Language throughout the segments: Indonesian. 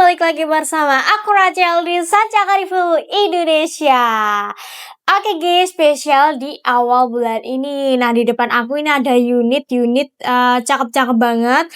balik lagi bersama aku Rachel di Sancaka Review Indonesia. Oke guys, spesial di awal bulan ini. Nah, di depan aku ini ada unit cakep-cakep banget.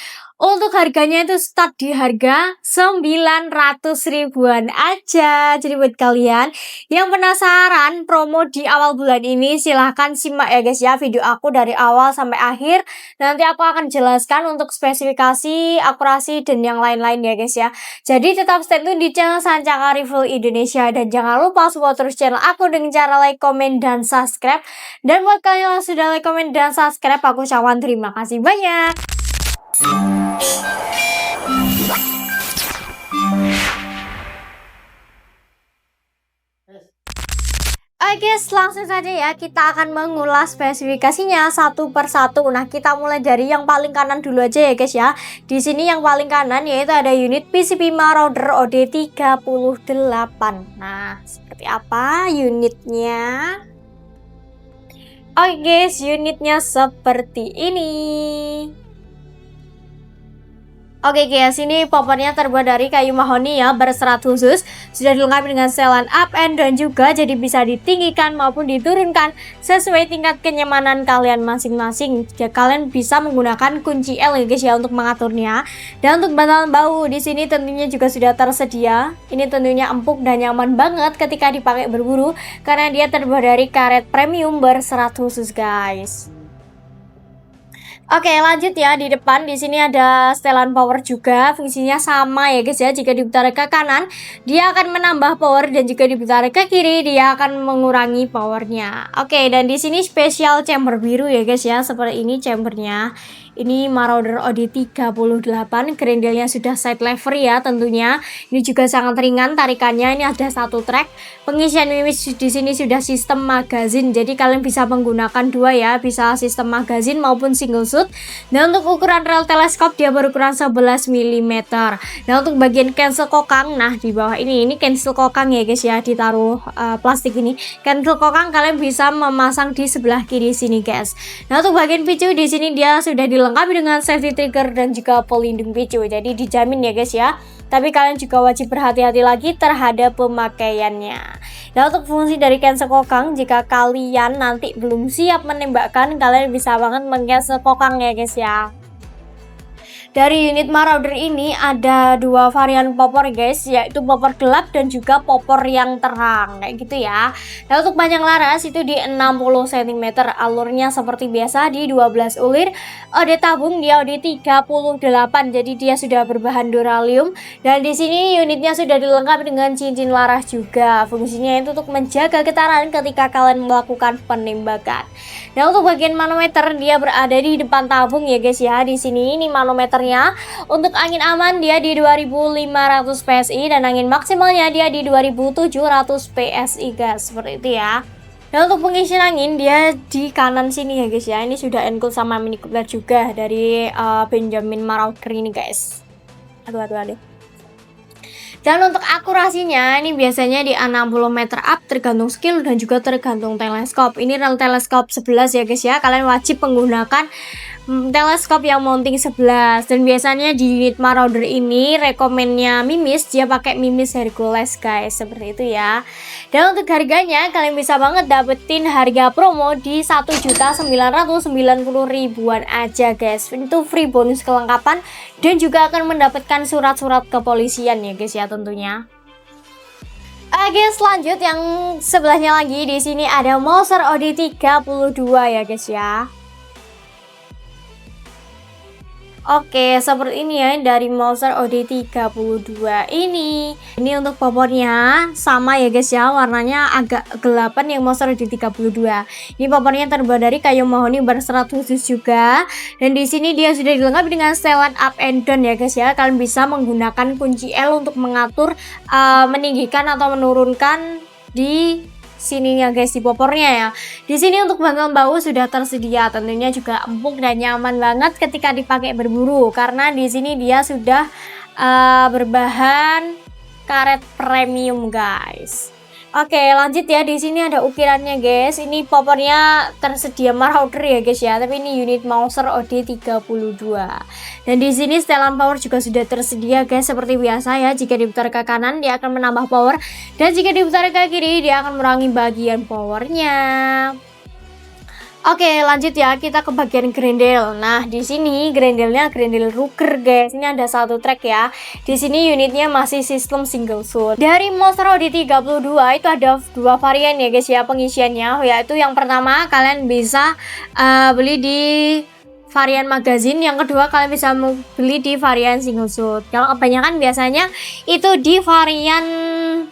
Untuk harganya itu start di harga 900 ribuan aja. Jadi buat kalian yang penasaran promo di awal bulan ini, silahkan simak ya guys ya video aku dari awal sampai akhir. Nanti aku akan jelaskan untuk spesifikasi, akurasi, dan yang lain-lain ya guys ya. Jadi tetap stay tune di channel Sancaka Review Indonesia. Dan jangan lupa support terus channel aku dengan cara like, komen, dan subscribe. Dan buat kalian yang sudah like, komen, dan subscribe, aku ucapkan terima kasih banyak. Oke guys, langsung saja ya, kita akan mengulas spesifikasinya satu persatu. Nah, kita mulai dari yang paling kanan dulu aja ya guys ya. Di sini yang paling kanan yaitu ada unit PCB Marauder OD38. Nah, seperti apa unitnya? Oke guys, unitnya seperti ini. Oke guys, ini poppernya terbuat dari kayu mahoni ya, berserat khusus. Sudah dilengkapi dengan setelan up and down juga, jadi bisa ditinggikan maupun diturunkan sesuai tingkat kenyamanan kalian masing-masing. Ya, kalian bisa menggunakan kunci L ya guys ya untuk mengaturnya. Dan untuk bantalan bau di sini tentunya juga sudah tersedia. Ini tentunya empuk dan nyaman banget ketika dipakai berburu karena dia terbuat dari karet premium berserat khusus guys. Oke, lanjut ya, di depan di sini ada setelan power juga, fungsinya sama ya guys ya. Jika diputar ke kanan dia akan menambah power, dan jika diputar ke kiri dia akan mengurangi powernya. Oke, dan di sini spesial chamber biru ya guys ya, seperti ini chambernya. Ini Marauder OD38, grendelnya sudah side lever ya tentunya. Ini juga sangat ringan tarikannya, ini ada satu track. Pengisian mimis di sini sudah sistem magazin, jadi kalian bisa menggunakan dua ya, bisa sistem magazin maupun single shoot. Dan untuk ukuran rel teleskop dia berukuran 11 mm. Nah, untuk bagian cancel kokang, nah di bawah ini cancel kokang ya guys ya, ditaruh plastik ini. Cancel kokang kalian bisa memasang di sebelah kiri sini guys. Nah, untuk bagian picu di sini dia sudah dilengkapi dengan safety trigger dan juga pelindung picu, jadi dijamin ya guys ya. Tapi kalian juga wajib berhati-hati lagi terhadap pemakaiannya. Nah, untuk fungsi dari cancel kokang, jika kalian nanti belum siap menembakkan, kalian bisa banget meng-cancel kokang ya guys ya. Dari unit Marauder ini ada dua varian popor guys, yaitu popor gelap dan juga popor yang terang kayak gitu ya. Nah, untuk panjang laras itu di 60 cm, alurnya seperti biasa di 12 ulir. OD tabung dia OD 38, jadi dia sudah berbahan duralium. Dan di sini unitnya sudah dilengkapi dengan cincin laras juga. Fungsinya itu untuk menjaga getaran ketika kalian melakukan penembakan. Nah, untuk bagian manometer dia berada di depan tabung ya guys ya. Di sini ini manometer. Untuk angin aman dia di 2500 PSI dan angin maksimalnya dia di 2700 PSI guys, seperti itu ya. Dan untuk pengisian angin dia di kanan sini ya guys ya. Ini sudah enclosed sama mini coupler juga dari Benjamin Marauder ini guys. Aduh. Dan untuk akurasinya ini biasanya di 60 meter up, tergantung skill dan juga tergantung teleskop. Ini rel teleskop 11 ya guys ya. Kalian wajib menggunakan teleskop yang mounting 11. Dan biasanya di unit Marauder ini rekomennya mimis, dia pakai mimis Hercules guys, seperti itu ya. Dan untuk harganya kalian bisa banget dapetin harga promo di 1.990.000 ribuan aja guys. Itu free bonus kelengkapan dan juga akan mendapatkan surat-surat kepolisian ya guys ya tentunya. Oke, lanjut yang sebelahnya lagi, di sini ada Mouser OD32 ya guys ya. Oke, seperti ini ya dari Mouser OD32 ini. Ini untuk popornya sama ya guys ya, warnanya agak gelapan yang Mouser OD32. Ini popornya terbuat dari kayu mahoni berserat khusus juga. Dan di sini dia sudah dilengkapi dengan setelan up and down ya guys ya. Kalian bisa menggunakan kunci L untuk mengatur meninggikan atau menurunkan di sininya guys, di popornya ya. Di sini untuk bantuan bau sudah tersedia, tentunya juga empuk dan nyaman banget ketika dipakai berburu karena di sini dia sudah berbahan karet premium guys. Oke, lanjut ya. Di sini ada ukirannya, guys. Ini popornya tersedia Marauder ya, guys ya. Tapi ini unit Mauser OD32. Dan di sini setelan power juga sudah tersedia, guys. Seperti biasa ya. Jika diputar ke kanan, dia akan menambah power. Dan jika diputar ke kiri, dia akan mengurangi bagian powernya. Oke, lanjut ya, kita ke bagian grendel. Nah, di sini grendelnya grendel Ruger, guys. Ini ada satu track ya. Di sini unitnya masih sistem single shot. Dari Monster OD32 itu ada dua varian ya, guys ya, pengisiannya. Yaitu yang pertama kalian bisa beli di varian magazine, yang kedua kalian bisa beli di varian single shot. Kalau kebanyakan biasanya itu di varian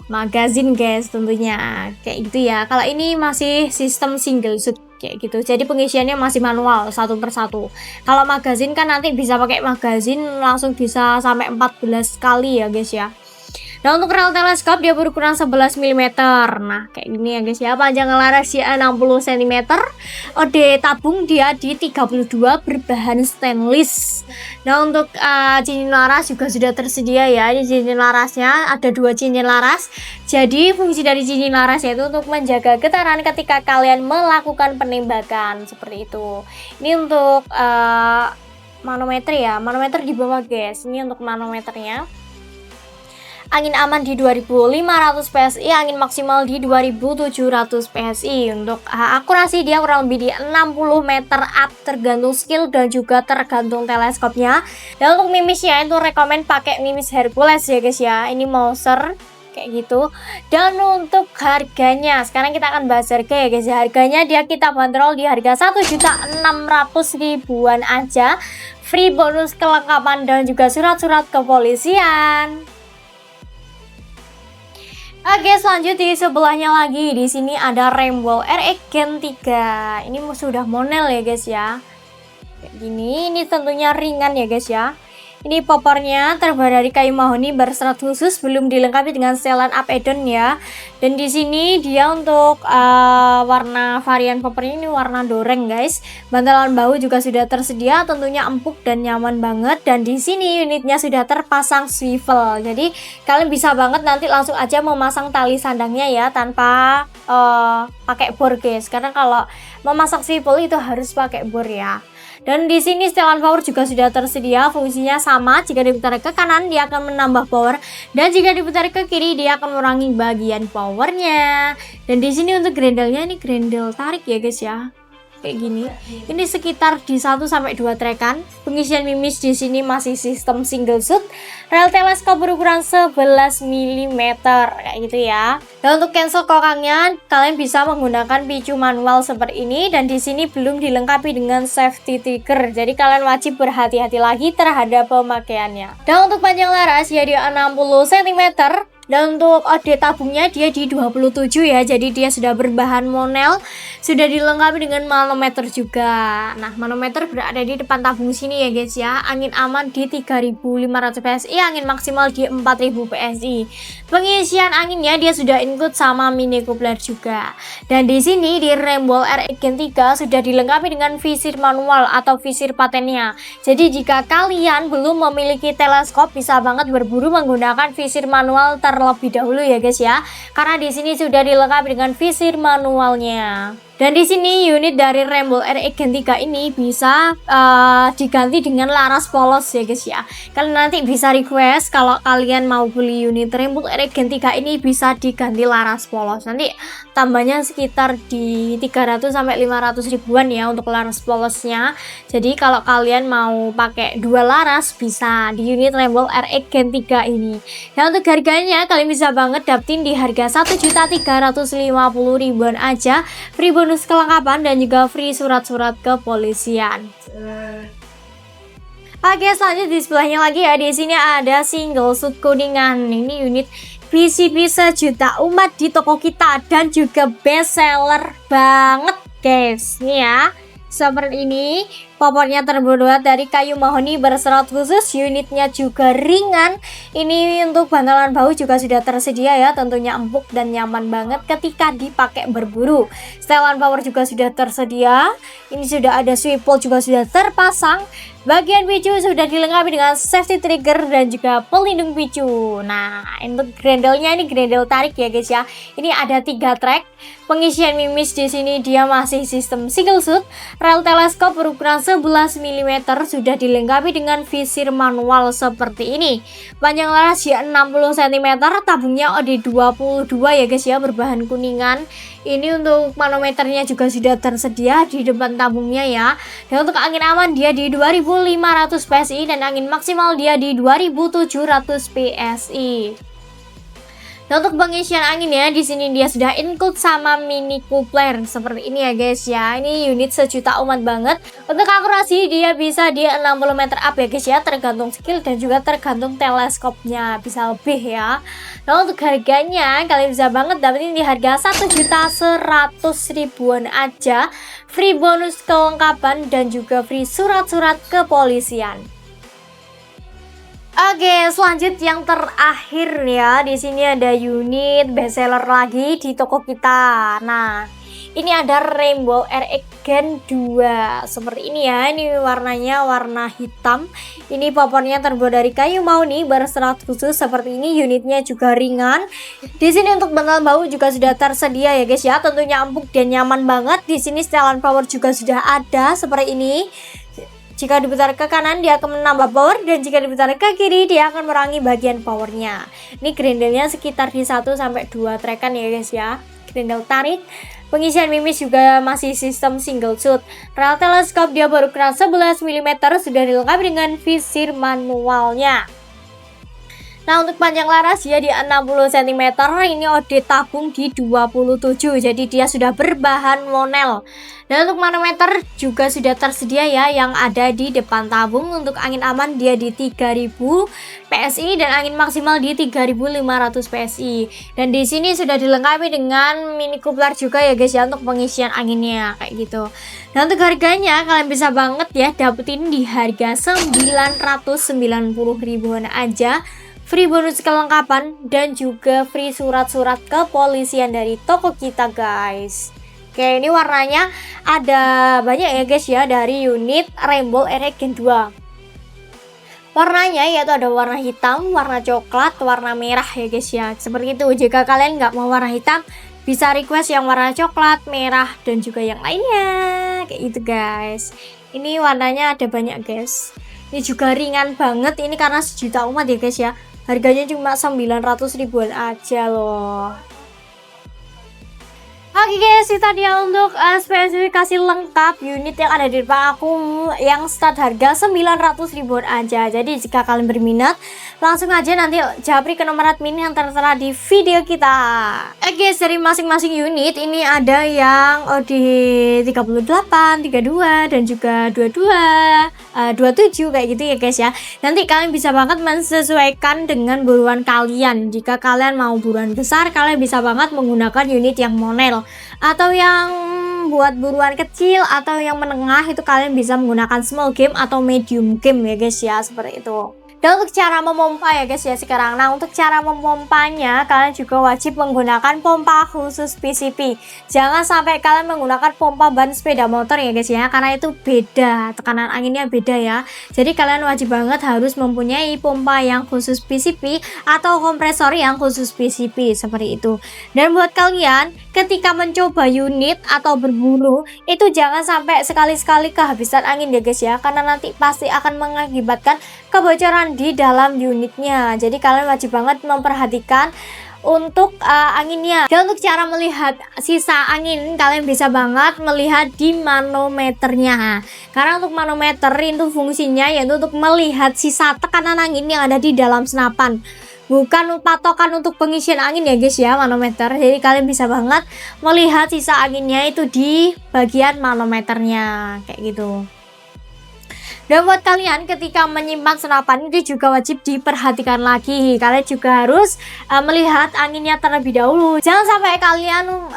magazine, guys, tentunya kayak gitu ya. Kalau ini masih sistem single shot kayak gitu, jadi pengisiannya masih manual satu persatu. Kalau magazine kan nanti bisa pakai magazine langsung bisa sampai 14 kali ya, guys ya. Nah, untuk rel teleskop dia berukuran 11 mm. Nah, kayak gini ya, guys ya. Panjang laras dia 60 cm. OD tabung dia di 32 berbahan stainless. Nah, untuk cincin laras juga sudah tersedia ya. Di cincin larasnya ada 2 cincin laras. Jadi, fungsi dari cincin laras yaitu untuk menjaga getaran ketika kalian melakukan penembakan seperti itu. Ini untuk manometer ya. Manometer di bawah, guys. Ini untuk manometernya. Angin aman di 2500 PSI, angin maksimal di 2700 PSI. Untuk akurasi dia kurang lebih di 60 meter up, tergantung skill dan juga tergantung teleskopnya. Dan untuk mimisnya itu rekomend pakai mimis Hercules ya, guys ya. Ini Mauser kayak gitu. Dan untuk harganya, sekarang kita akan bahas harga ya, guys ya. Harganya dia kita bandrol di harga 1.600.000-an aja. Free bonus kelengkapan dan juga surat-surat kepolisian. Oke, selanjut di sebelahnya lagi. Di sini ada Rainbow RX Gen 3. Ini sudah monel ya, guys ya. Kayak gini. Ini tentunya ringan ya, guys ya. Ini popornya terbuat dari kayu mahoni berserat khusus, belum dilengkapi dengan setelan up add-on ya. Dan di sini dia untuk warna varian popornya ini warna doreng, guys. Bantalan bahu juga sudah tersedia, tentunya empuk dan nyaman banget. Dan di sini unitnya sudah terpasang swivel. Jadi kalian bisa banget nanti langsung aja memasang tali sandangnya ya, tanpa pakai bor, guys. Karena kalau memasang swivel itu harus pakai bor ya. Dan di sini setelan power juga sudah tersedia, fungsinya sama. Jika diputar ke kanan dia akan menambah power, dan jika diputar ke kiri dia akan mengurangi bagian powernya. Dan di sini untuk grendelnya ini grendel tarik ya, guys ya. Kayak gini. Ini sekitar di 1 sampai 2 trekan. Pengisian mimis di sini masih sistem single shot. Rel teleskop berukuran 11 mm kayak gitu ya. Dan untuk cancel kokangnya kalian bisa menggunakan picu manual seperti ini, dan di sini belum dilengkapi dengan safety trigger. Jadi kalian wajib berhati-hati lagi terhadap pemakaiannya. Dan untuk panjang laras ya dia 60 cm. Dan untuk OD tabungnya dia di 27 ya, jadi dia sudah berbahan monel, sudah dilengkapi dengan manometer juga. Nah, manometer berada di depan tabung sini ya, guys ya. Angin aman di 3500 PSI, angin maksimal di 4000 PSI. Pengisian anginnya dia sudah include sama mini coupler juga. Dan di sini di Rainbow RX Gen 3 sudah dilengkapi dengan visir manual atau visir patennya. Jadi jika kalian belum memiliki teleskop, bisa banget berburu menggunakan visir manual terlebih dahulu ya, guys ya. Karena di sini sudah dilengkapi dengan visir manualnya. Dan di sini unit dari Rainbow RX Gen 3 ini bisa diganti dengan laras polos ya, guys ya. Kalian nanti bisa request kalau kalian mau beli unit Rainbow RX Gen 3 ini bisa diganti laras polos. Nanti tambahnya sekitar di 300 sampai 500 ribuan ya untuk laras polosnya. Jadi kalau kalian mau pakai 2 laras bisa di unit Rainbow RX Gen 3 ini. Dan untuk harganya kalian bisa banget dapetin di harga 1.350.000-an aja. Free bonus kelengkapan dan juga free surat-surat kepolisian. Oke, selanjutnya di sebelahnya lagi ya, di sini ada single shoot kuningan. Ini unit PCB sejuta umat di toko kita dan juga best seller banget, guys. Nih ya, seperti ini. Popornya terbuat dari kayu mahoni berserat khusus, unitnya juga ringan. Ini untuk bantalan bahu juga sudah tersedia ya, tentunya empuk dan nyaman banget ketika dipakai berburu. Setelan power juga sudah tersedia. Ini sudah ada swivel juga sudah terpasang. Bagian picu sudah dilengkapi dengan safety trigger dan juga pelindung picu. Nah, untuk grendelnya ini grendel tarik ya guys ya. Ini ada 3 track. Pengisian mimis di sini dia masih sistem single shoot. Rel teleskop berukuran 11 mm sudah dilengkapi dengan visir manual seperti ini. Panjang laras dia 60 cm, tabungnya OD22 ya guys ya, berbahan kuningan. Ini untuk manometernya juga sudah tersedia di depan tabungnya ya. Dan untuk angin aman dia di 2500 PSI dan angin maksimal dia di 2700 PSI. Nah, untuk pengisian anginnya di sini dia sudah include sama mini coupler seperti ini ya guys ya. Ini unit sejuta umat banget. Untuk akurasi dia bisa di 60 meter up ya guys ya, tergantung skill dan juga tergantung teleskopnya, bisa lebih ya. Nah, untuk harganya kalian bisa banget dapetin di harga 1.100.000-an aja, free bonus kelengkapan dan juga free surat-surat kepolisian. Oke, selanjut yang terakhir ya. Di sini ada unit bestseller lagi di toko kita. Nah, ini ada Rainbow RX Gen 2 seperti ini ya. Ini warnanya warna hitam. Ini popornya terbuat dari kayu mahoni berserat khusus seperti ini. Unitnya juga ringan. Di sini untuk bantalan bahu juga sudah tersedia ya guys ya. Tentunya empuk dan nyaman banget. Di sini setelan power juga sudah ada seperti ini. Jika diputar ke kanan dia akan menambah power, dan jika diputar ke kiri dia akan merangi bagian powernya. Ini grendelnya sekitar di 1-2 trackan ya guys ya. Grendel tarik. Pengisian mimis juga masih sistem single shoot. Rel teleskop dia berukuran 11 mm sudah dilengkapi dengan visir manualnya. Nah, untuk panjang laras dia di 60 cm. Ini OD tabung di 27, jadi dia sudah berbahan monel. Dan untuk manometer juga sudah tersedia ya, yang ada di depan tabung. Untuk angin aman dia di 3000 PSI dan angin maksimal di 3500 PSI. Dan di sini sudah dilengkapi dengan mini coupler juga ya guys ya, untuk pengisian anginnya kayak gitu. Dan untuk harganya kalian bisa banget ya dapetin di harga 990.000-an aja, free bonus kelengkapan dan juga free surat-surat kepolisian dari toko kita guys. Oke, ini warnanya ada banyak ya guys ya dari unit Rainbow RX Gen 2. Warnanya yaitu ada warna hitam, warna coklat, warna merah ya guys ya. Seperti itu. Jika kalian nggak mau warna hitam, bisa request yang warna coklat, merah dan juga yang lainnya. Kayak gitu guys. Ini warnanya ada banyak guys. Ini juga ringan banget, ini karena sejuta umat ya guys ya. Harganya cuma 900.000-an aja loh. Oke guys, itu tadi ya untuk spesifikasi lengkap unit yang ada di depan aku yang start harga 900.000-an aja. Jadi jika kalian berminat, langsung aja nanti japri ke nomor admin yang tertera di video kita. Oke guys, dari masing-masing unit ini ada yang di 38, 32 dan juga 22, 27 kayak gitu ya guys ya. Nanti kalian bisa banget mensesuaikan dengan buruan kalian. Jika kalian mau buruan besar, kalian bisa banget menggunakan unit yang monel. Atau yang buat buruan kecil atau yang menengah itu kalian bisa menggunakan small game atau medium game ya guys ya, seperti itu. Dan untuk cara memompa ya guys ya sekarang. Nah, untuk cara memompanya kalian juga wajib menggunakan pompa khusus PCP. Jangan sampai kalian menggunakan pompa ban sepeda motor ya guys ya, karena itu beda, tekanan anginnya beda ya. Jadi kalian wajib banget harus mempunyai pompa yang khusus PCP atau kompresor yang khusus PCP seperti itu. Dan buat kalian ketika mencoba unit atau berburu itu jangan sampai sekali-sekali kehabisan angin ya guys ya, karena nanti pasti akan mengakibatkan kebocoran di dalam unitnya. Jadi kalian wajib banget memperhatikan untuk anginnya. Dan untuk cara melihat sisa angin kalian bisa banget melihat di manometernya. Karena untuk manometer itu fungsinya yaitu untuk melihat sisa tekanan angin yang ada di dalam senapan, bukan patokan untuk pengisian angin ya guys ya, manometer. Jadi kalian bisa banget melihat sisa anginnya itu di bagian manometernya kayak gitu. Dan buat kalian ketika menyimpan senapan itu juga wajib diperhatikan lagi. Kalian juga harus melihat anginnya terlebih dahulu. Jangan sampai kalian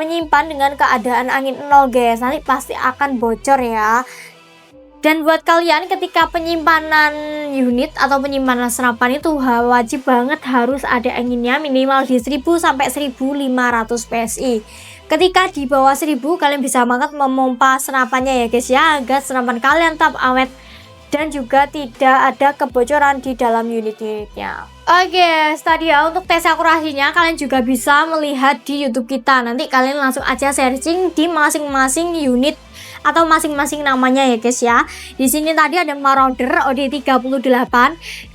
menyimpan dengan keadaan angin nol guys. Nanti pasti akan bocor ya. Dan buat kalian ketika penyimpanan unit atau penyimpanan senapan itu wajib banget harus ada anginnya minimal di 1000 sampai 1500 PSI. Ketika di bawah 1000 kalian bisa banget memompa senapannya ya guys ya, agar senapan kalian tetap awet dan juga tidak ada kebocoran di dalam unit-unitnya. Oke, tadi ya untuk tes akurasinya kalian juga bisa melihat di YouTube kita. Nanti kalian langsung aja searching di masing-masing unit atau masing-masing namanya ya guys ya. Di sini tadi ada Marauder OD38,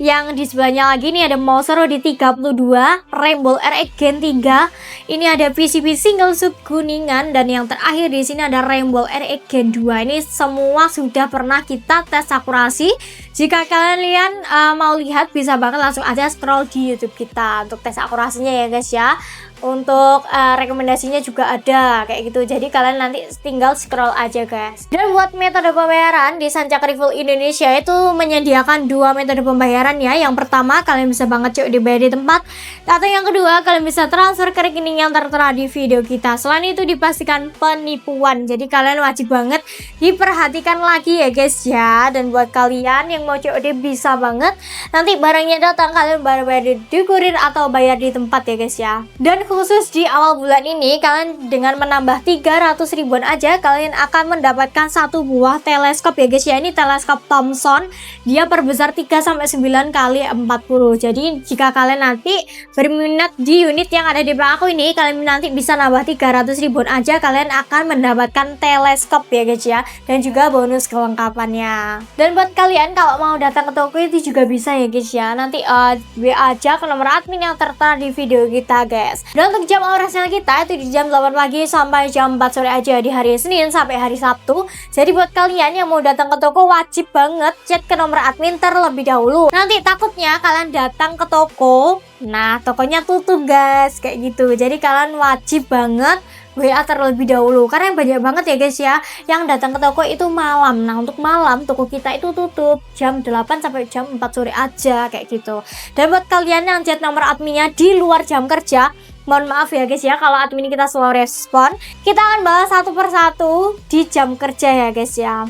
yang di sebelahnya lagi nih ada Mauser OD32, Rainbow RX Gen 3. Ini ada PCP Single Shoot Kuningan, dan yang terakhir di sini ada Rainbow RX Gen 2. Ini semua sudah pernah kita tes akurasi. Jika kalian mau lihat bisa banget langsung aja scroll di YouTube kita untuk tes akurasinya ya guys ya. Untuk rekomendasinya juga ada kayak gitu, jadi kalian nanti tinggal scroll aja guys. Dan buat metode pembayaran di Sancak Rifle Indonesia itu menyediakan dua metode pembayaran ya. Yang pertama kalian bisa banget dibayar di tempat, atau yang kedua kalian bisa transfer ke rekening yang tertera di video kita. Selain itu dipastikan penipuan, jadi kalian wajib banget diperhatikan lagi ya guys ya. Dan buat kalian yang mau COD bisa banget nanti barangnya datang kalian bayar di kurir atau bayar di tempat ya guys ya. Dan khusus di awal bulan ini kalian dengan menambah 300 ribuan aja kalian akan mendapatkan satu buah teleskop ya guys ya. Ini teleskop Thomson, dia perbesar 3-9 kali 40. Jadi jika kalian nanti berminat di unit yang ada di belakang aku ini, kalian nanti bisa nambah 300 ribuan aja kalian akan mendapatkan teleskop ya guys ya, dan juga bonus kelengkapannya. Dan buat kalian kalau mau datang ke toko itu juga bisa ya guys ya, nanti WA aja ke nomor admin yang tertera di video kita guys. Dan untuk jam operasional kita itu di jam 8 pagi sampai jam 4 sore aja di hari Senin sampai hari Sabtu. Jadi buat kalian yang mau datang ke toko wajib banget chat ke nomor admin terlebih dahulu. Nanti takutnya kalian datang ke toko, nah tokonya tutup guys kayak gitu. Jadi kalian wajib banget WA terlebih dahulu, karena banyak banget ya guys ya yang datang ke toko itu malam. Nah untuk malam toko kita itu tutup jam 8 sampai jam 4 sore aja kayak gitu. Dan buat kalian yang chat nomor adminnya di luar jam kerja, mohon maaf ya guys ya kalau admin kita slow respon. Kita akan balas satu persatu di jam kerja ya guys ya.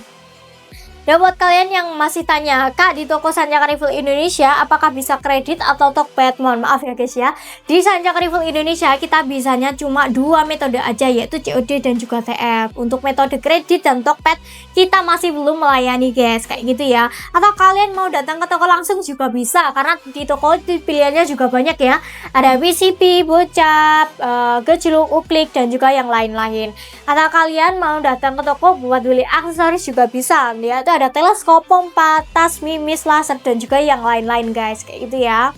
Dan buat kalian yang masih tanya, Kak di toko Sancak Rifle Indonesia apakah bisa kredit atau Tokped? Mohon maaf ya guys ya, di Sancak Rifle Indonesia kita bisanya cuma dua metode aja, yaitu COD dan juga TF. Untuk metode kredit dan Tokped kita masih belum melayani guys kayak gitu ya. Atau kalian mau datang ke toko langsung juga bisa, karena di toko pilihannya juga banyak ya. Ada PCP, Bocap, Gejluk, Uklik, dan juga yang lain-lain. Atau kalian mau datang ke toko buat beli aksesoris juga bisa, ya ada teleskop, pompa, tas, mimis, laser, dan juga yang lain-lain guys kayak gitu ya.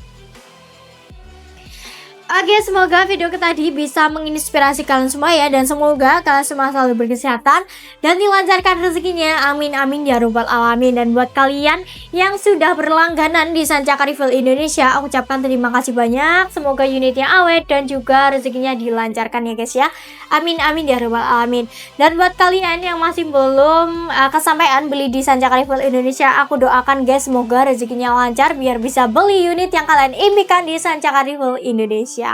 Oke, semoga video kita tadi bisa menginspirasi kalian semua ya, dan semoga kalian semua selalu berkesehatan dan dilancarkan rezekinya, amin amin ya robbal alamin. Dan buat kalian yang sudah berlangganan di Sancak Rifle Indonesia, aku ucapkan terima kasih banyak. Semoga unitnya awet dan juga rezekinya dilancarkan ya guys ya, amin amin ya robbal alamin. Dan buat kalian yang masih belum kesampaian beli di Sancak Rifle Indonesia, aku doakan guys semoga rezekinya lancar biar bisa beli unit yang kalian impikan di Sancak Rifle Indonesia.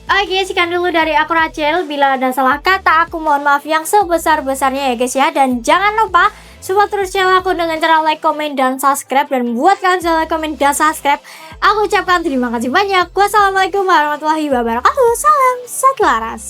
Oke, sekian dulu dari aku Rachel. Bila ada salah kata aku mohon maaf yang sebesar-besarnya ya guys ya. Dan jangan lupa support terus channel aku dengan cara like, komen, dan subscribe. Dan buat kalian yang like, komen, dan subscribe, aku ucapkan terima kasih banyak. Wassalamualaikum warahmatullahi wabarakatuh. Salam satu laras.